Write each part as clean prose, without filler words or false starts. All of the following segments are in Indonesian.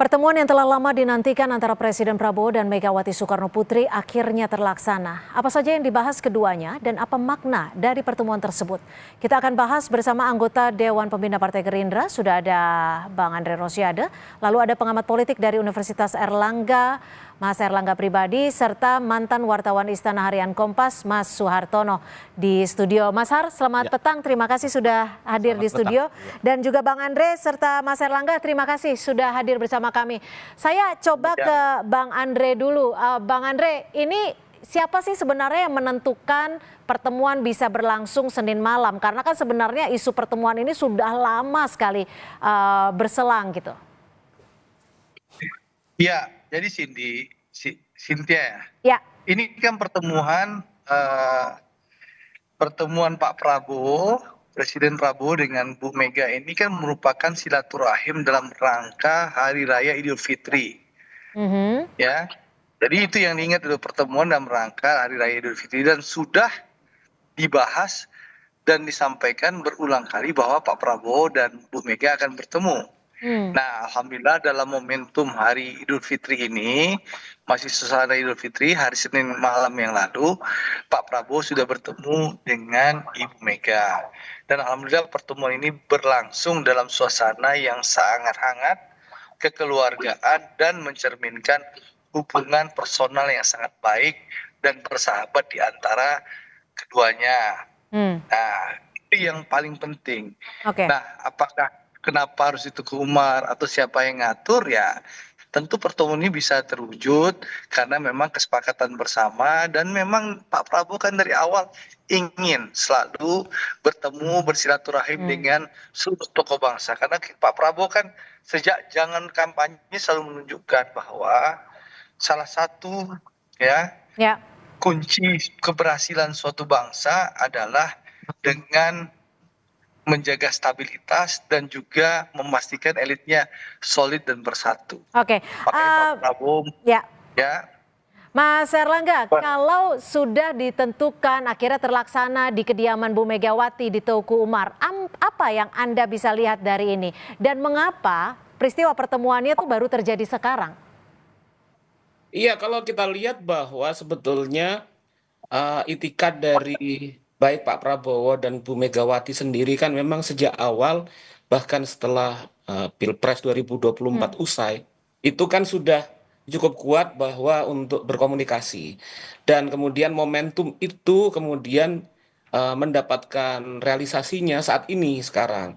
Pertemuan yang telah lama dinantikan antara Presiden Prabowo dan Megawati Soekarno Putri akhirnya terlaksana. Apa saja yang dibahas keduanya dan apa makna dari pertemuan tersebut? Kita akan bahas bersama anggota Dewan Pembina Partai Gerindra, sudah ada Bang Andre Rosiade, lalu ada pengamat politik dari Universitas Erlangga, Mas Erlangga Pribadi, serta mantan wartawan Istana Harian Kompas, Mas Suhartono di studio. Mas Har, selamat petang, terima kasih sudah hadir di studio. Dan juga Bang Andre serta Mas Erlangga, terima kasih sudah hadir bersama kami. Saya coba ke Bang Andre dulu. Bang Andre, ini siapa sih sebenarnya yang menentukan pertemuan bisa berlangsung Senin malam? Karena kan sebenarnya isu pertemuan ini sudah lama sekali berselang gitu. Ya, jadi Cynthia ya. Ya. Ini kan pertemuan Pak Prabowo, Presiden Prabowo dengan Bu Mega ini kan merupakan silaturahim dalam rangka Hari Raya Idul Fitri. Ya, jadi itu yang diingat itu pertemuan dalam rangka Hari Raya Idul Fitri dan sudah dibahas dan disampaikan berulang kali bahwa Pak Prabowo dan Bu Mega akan bertemu. Nah, alhamdulillah dalam momentum Hari Idul Fitri ini, masih suasana Idul Fitri, hari Senin malam yang lalu, Pak Prabowo sudah bertemu dengan Ibu Mega. Dan alhamdulillah pertemuan ini berlangsung dalam suasana yang sangat hangat, kekeluargaan, dan mencerminkan hubungan personal yang sangat baik dan bersahabat di antara keduanya. Nah, itu yang paling penting. Nah, kenapa harus itu ke Umar atau siapa yang ngatur ya, tentu pertemuan ini bisa terwujud karena memang kesepakatan bersama dan memang Pak Prabowo kan dari awal ingin selalu bertemu bersilaturahim dengan seluruh tokoh bangsa karena Pak Prabowo kan sejak jangan kampanye selalu menunjukkan bahwa salah satu kunci keberhasilan suatu bangsa adalah dengan menjaga stabilitas dan juga memastikan elitnya solid dan bersatu. Oke. Pak Prabowo, Mas Erlangga, kalau sudah ditentukan akhirnya terlaksana di kediaman Bu Megawati di Teuku Umar, apa yang Anda bisa lihat dari ini? Dan mengapa peristiwa pertemuannya itu baru terjadi sekarang? Iya, kalau kita lihat bahwa sebetulnya itikat dari baik Pak Prabowo dan Bu Megawati sendiri kan memang sejak awal bahkan setelah Pilpres 2024 usai itu kan sudah cukup kuat bahwa untuk berkomunikasi dan kemudian momentum itu kemudian mendapatkan realisasinya saat ini sekarang.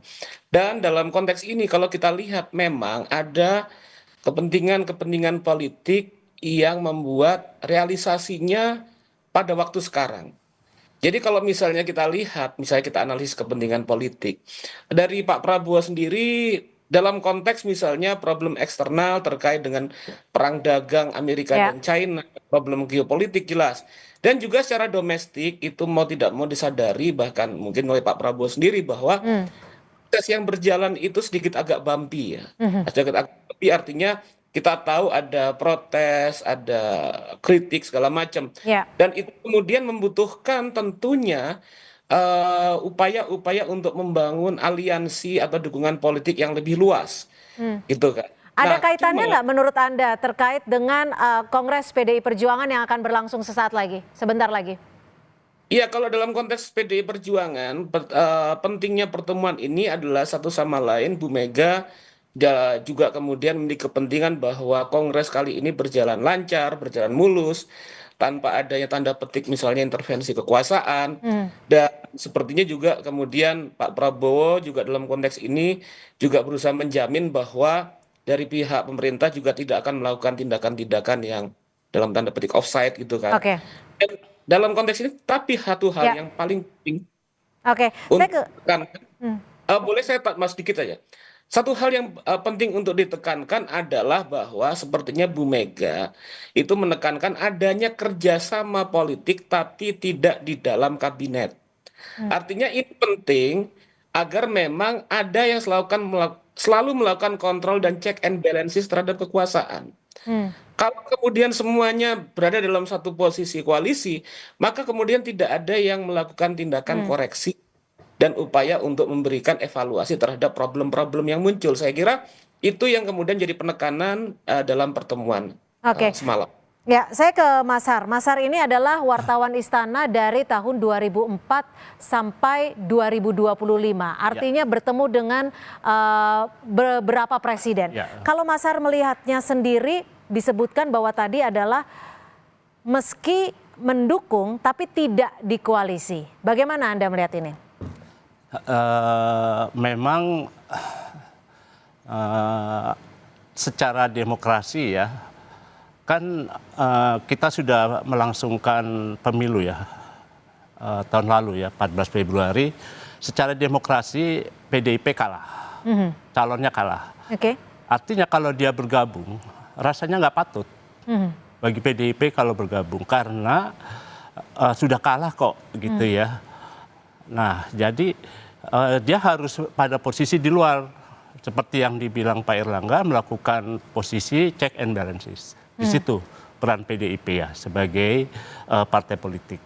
Dan dalam konteks ini kalau kita lihat memang ada kepentingan-kepentingan politik yang membuat realisasinya pada waktu sekarang. Jadi kalau misalnya kita lihat, misalnya kita analisis kepentingan politik, dari Pak Prabowo sendiri dalam konteks misalnya problem eksternal terkait dengan perang dagang Amerika dan China, problem geopolitik jelas. Dan juga secara domestik itu mau tidak mau disadari bahkan mungkin oleh Pak Prabowo sendiri bahwa proses yang berjalan itu sedikit agak bumpy ya. Sedikit agak bumpy artinya kita tahu ada protes, ada kritik segala macam. Dan itu kemudian membutuhkan tentunya upaya-upaya untuk membangun aliansi atau dukungan politik yang lebih luas. Gitu kan. Ada kaitannya nggak menurut Anda terkait dengan Kongres PDI Perjuangan yang akan berlangsung sesaat lagi, sebentar lagi? Iya, kalau dalam konteks PDI Perjuangan, pentingnya pertemuan ini adalah satu sama lain Bu Mega juga kemudian memiliki kepentingan bahwa Kongres kali ini berjalan lancar, berjalan mulus, tanpa adanya tanda petik misalnya intervensi kekuasaan. Dan sepertinya juga kemudian Pak Prabowo juga dalam konteks ini juga berusaha menjamin bahwa dari pihak pemerintah juga tidak akan melakukan tindakan-tindakan yang dalam tanda petik offside gitu kan. Dan dalam konteks ini, tapi satu hal yang paling penting, boleh saya mas sedikit aja. Satu hal yang penting untuk ditekankan adalah bahwa sepertinya Bu Mega itu menekankan adanya kerjasama politik tapi tidak di dalam kabinet. Artinya ini penting agar memang ada yang selalu melakukan kontrol dan check and balances terhadap kekuasaan. Kalau kemudian semuanya berada dalam satu posisi koalisi, maka kemudian tidak ada yang melakukan tindakan koreksi dan upaya untuk memberikan evaluasi terhadap problem-problem yang muncul. Saya kira Itu yang kemudian jadi penekanan dalam pertemuan semalam. Ya, saya ke Mas Har. Mas Har ini adalah wartawan istana dari tahun 2004 sampai 2025. Artinya bertemu dengan beberapa presiden. Kalau Mas Har melihatnya sendiri, disebutkan bahwa tadi adalah meski mendukung tapi tidak di koalisi. Bagaimana Anda melihat ini? Memang secara demokrasi ya, kan kita sudah melangsungkan pemilu ya tahun lalu ya 14 Februari. Secara demokrasi PDIP kalah, calonnya kalah. Artinya kalau dia bergabung rasanya nggak patut bagi PDIP kalau bergabung karena sudah kalah kok gitu ya. Nah jadi dia harus pada posisi di luar seperti yang dibilang Pak Erlangga, melakukan posisi check and balances. Di situ peran PDIP ya sebagai partai politik.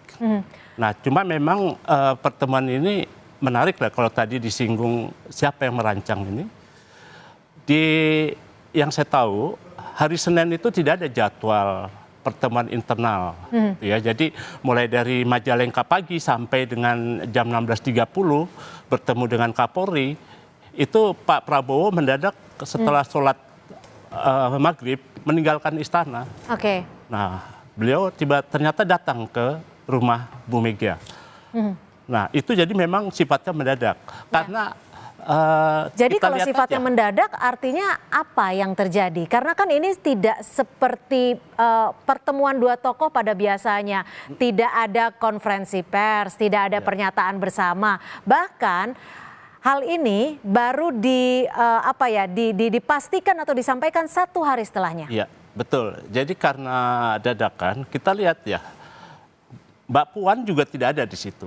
Nah cuma memang pertemuan ini menarik lah kalau tadi disinggung siapa yang merancang ini. Yang saya tahu hari Senin itu tidak ada jadwal pertemuan internal. Ya, jadi mulai dari Majalengka pagi sampai dengan jam 16.30 bertemu dengan Kapolri, itu Pak Prabowo mendadak setelah sholat maghrib meninggalkan istana. Nah, beliau ternyata datang ke rumah Bu Mega. Nah, itu jadi memang sifatnya mendadak. Karena jadi kalau sifatnya mendadak artinya apa yang terjadi? Karena kan ini tidak seperti pertemuan dua tokoh pada biasanya. Tidak ada konferensi pers, tidak ada pernyataan bersama. Bahkan hal ini baru dipastikan atau disampaikan 1 hari setelahnya. Iya, betul. Jadi karena dadakan, kita lihat ya, Mbak Puan juga tidak ada di situ.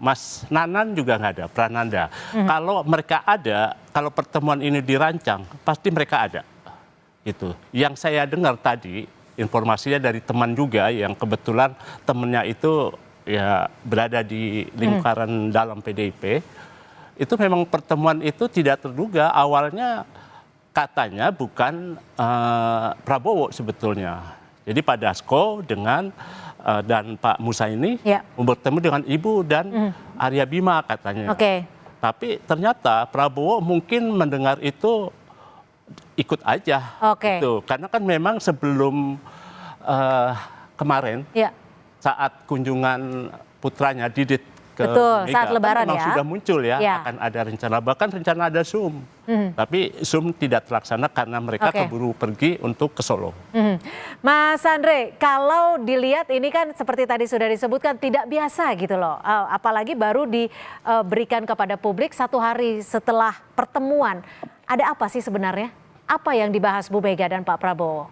Mas Nanan juga nggak ada, Prananda. Kalau mereka ada, kalau pertemuan ini dirancang, pasti mereka ada. Gitu. Yang saya dengar tadi, informasinya dari teman juga yang kebetulan temannya itu ya berada di lingkaran dalam PDIP. Itu memang pertemuan itu tidak terduga, awalnya katanya bukan Prabowo sebetulnya. Jadi Pak Dasko dan Pak Musa ini bertemu dengan Ibu dan Arya Bima katanya. Tapi ternyata Prabowo mungkin mendengar itu ikut aja. Gitu. Karena kan memang sebelum kemarin saat kunjungan putranya Didit ke Mega, saat Lebaran memang sudah muncul ya akan ada rencana, bahkan rencana ada Zoom. Tapi Zoom tidak terlaksana karena mereka keburu pergi untuk ke Solo. Mas Andre, kalau dilihat ini kan seperti tadi sudah disebutkan tidak biasa gitu loh. Apalagi baru diberikan kepada publik 1 hari setelah pertemuan. Ada apa sih sebenarnya? Apa yang dibahas Bu Mega dan Pak Prabowo?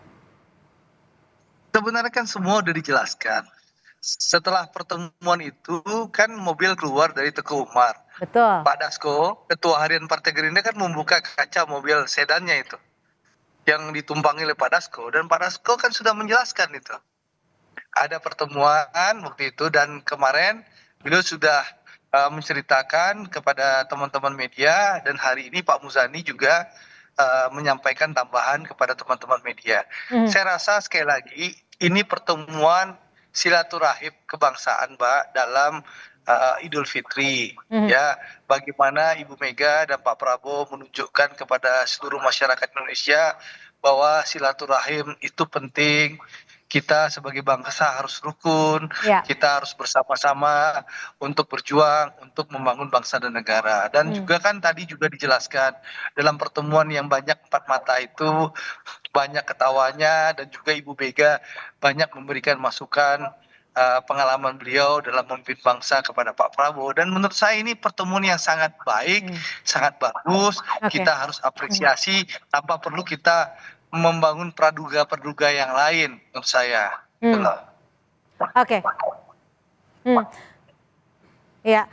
Sebenarnya kan semua udah dijelaskan. Setelah pertemuan itu kan mobil keluar dari Teguh Umar. Pak Dasko, Ketua Harian Partai Gerindra kan membuka kaca mobil sedannya itu. Yang ditumpangi oleh Pak Dasko. Dan Pak Dasko kan sudah menjelaskan itu. Ada pertemuan waktu itu dan kemarin beliau sudah menceritakan kepada teman-teman media. Dan hari ini Pak Muzani juga menyampaikan tambahan kepada teman-teman media. Saya rasa sekali lagi ini pertemuan silaturahim kebangsaan Mbak dalam Idul Fitri ya, bagaimana Ibu Mega dan Pak Prabowo menunjukkan kepada seluruh masyarakat Indonesia bahwa silaturahim itu penting. Kita sebagai bangsa harus rukun, kita harus bersama-sama untuk berjuang untuk membangun bangsa dan negara. Dan juga kan tadi juga dijelaskan dalam pertemuan yang banyak 4 mata itu banyak ketawanya, dan juga Ibu Mega banyak memberikan masukan pengalaman beliau dalam memimpin bangsa kepada Pak Prabowo. Dan menurut saya ini pertemuan yang sangat baik, sangat bagus. Kita harus apresiasi tanpa perlu kita membangun praduga-praduga yang lain menurut saya. Ya,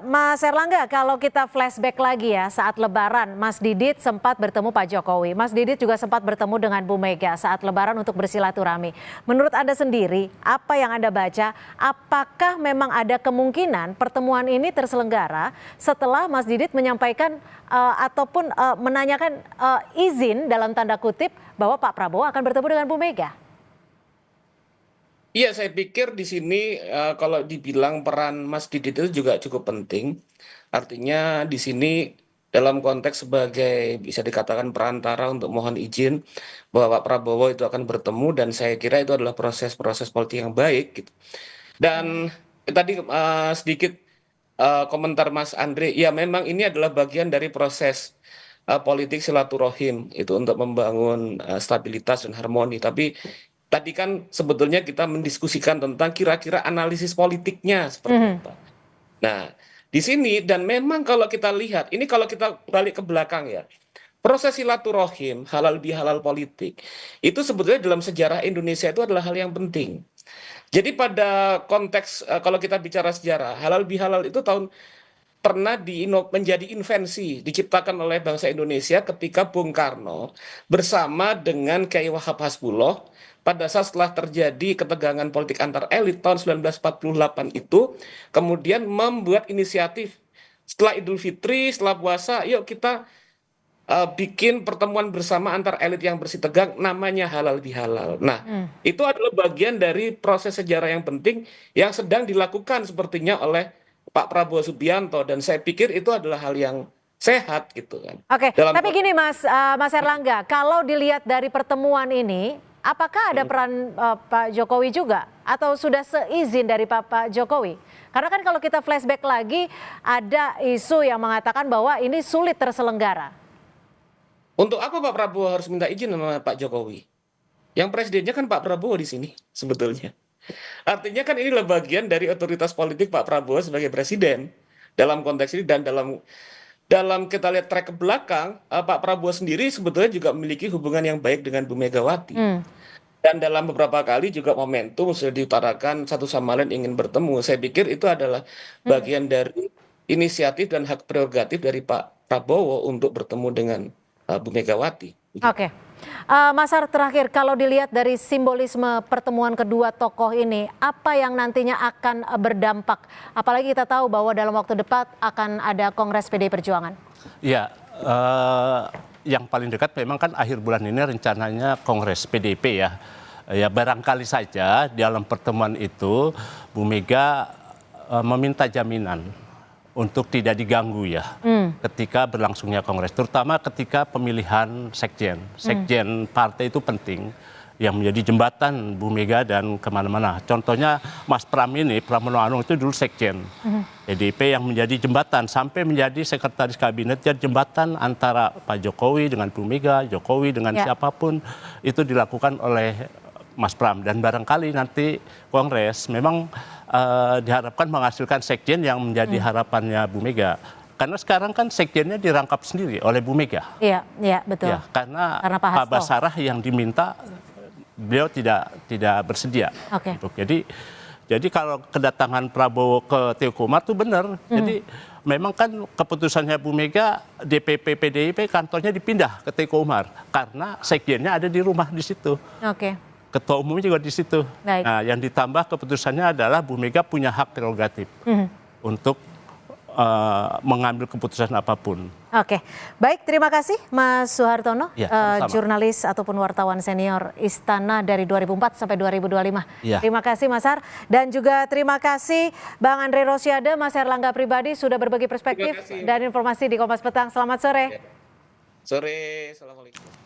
Mas Erlangga, kalau kita flashback lagi ya saat Lebaran, Mas Didit sempat bertemu Pak Jokowi. Mas Didit juga sempat bertemu dengan Bu Mega saat Lebaran untuk bersilaturahmi. Menurut Anda sendiri, apa yang Anda baca, apakah memang ada kemungkinan pertemuan ini terselenggara setelah Mas Didit menyampaikan ataupun menanyakan izin dalam tanda kutip bahwa Pak Prabowo akan bertemu dengan Bu Mega? Iya, saya pikir di sini kalau dibilang peran Mas Didit itu juga cukup penting. Artinya di sini dalam konteks sebagai bisa dikatakan perantara untuk mohon izin bahwa Pak Prabowo itu akan bertemu dan saya kira itu adalah proses-proses politik yang baik gitu. Dan tadi sedikit komentar Mas Andre, ya memang ini adalah bagian dari proses politik silaturahim itu untuk membangun stabilitas dan harmoni. Tapi tadi kan sebetulnya kita mendiskusikan tentang kira-kira analisis politiknya seperti apa. Nah, di sini dan memang kalau kita lihat, ini kalau kita balik ke belakang ya, proses silaturahim, halal bihalal politik, itu sebetulnya dalam sejarah Indonesia itu adalah hal yang penting. Jadi pada konteks kalau kita bicara sejarah, halal bihalal itu pernah menjadi invensi diciptakan oleh bangsa Indonesia ketika Bung Karno bersama dengan Kiai Wahab Hasbuloh pada saat setelah terjadi ketegangan politik antar elit tahun 1948 itu kemudian membuat inisiatif setelah Idul Fitri, setelah puasa, yuk kita bikin pertemuan bersama antar elit yang bersih tegang namanya halal bihalal. Nah, itu adalah bagian dari proses sejarah yang penting yang sedang dilakukan sepertinya oleh Pak Prabowo Subianto dan saya pikir itu adalah hal yang sehat gitu kan. Oke, tapi gini Mas Erlangga, kalau dilihat dari pertemuan ini, apakah ada peran Pak Jokowi juga atau sudah seizin dari Pak Jokowi? Karena kan kalau kita flashback lagi ada isu yang mengatakan bahwa ini sulit terselenggara. Untuk apa Pak Prabowo harus minta izin sama Pak Jokowi? Yang presidennya kan Pak Prabowo di sini sebetulnya. Artinya kan inilah bagian dari otoritas politik Pak Prabowo sebagai presiden dalam konteks ini dan dalam kita lihat track ke belakang Pak Prabowo sendiri sebetulnya juga memiliki hubungan yang baik dengan Bu Megawati. Dan dalam beberapa kali juga momentum sudah diutarakan satu sama lain ingin bertemu. Saya pikir itu adalah bagian dari inisiatif dan hak prerogatif dari Pak Prabowo untuk bertemu dengan Bu Megawati. Oke. Mas Ar, terakhir kalau dilihat dari simbolisme pertemuan kedua tokoh ini, apa yang nantinya akan berdampak? Apalagi kita tahu bahwa dalam waktu dekat akan ada Kongres PDI Perjuangan. Ya, yang paling dekat memang kan akhir bulan ini rencananya Kongres PDIP ya. Ya barangkali saja dalam pertemuan itu Bu Mega meminta jaminan untuk tidak diganggu ya ketika berlangsungnya kongres, terutama ketika pemilihan sekjen. Sekjen partai itu penting yang menjadi jembatan Bu Mega dan kemana-mana. Contohnya Mas Pram ini, Pramono Anung itu dulu sekjen PDIP yang menjadi jembatan sampai menjadi sekretaris kabinet dan jembatan antara Pak Jokowi dengan Bu Mega, Jokowi dengan siapapun itu dilakukan oleh Mas Pram dan barangkali nanti kongres memang diharapkan menghasilkan sekjen yang menjadi harapannya Bu Mega. Karena sekarang kan sekjennya dirangkap sendiri oleh Bu Mega. Iya, iya betul. Ya, karena Pak Basarah yang diminta beliau tidak bersedia. Oke. Jadi kalau kedatangan Prabowo ke Teuku Umar itu benar. Jadi memang kan keputusannya Bu Mega DPP PDIP kantornya dipindah ke Teuku Umar karena sekjennya ada di rumah di situ. Oke. Ketua umumnya juga di situ. Baik. Nah, yang ditambah keputusannya adalah Bu Mega punya hak prerogatif untuk mengambil keputusan apapun. Oke, baik terima kasih Mas Suhartono, Ya, sama-sama. jurnalis ataupun wartawan senior Istana dari 2004 sampai 2025. Ya. Terima kasih Mas Har dan juga terima kasih Bang Andre Rosiade, Mas Erlangga Pribadi sudah berbagi perspektif dan informasi di Kompas Petang. Selamat sore. Sore, assalamualaikum.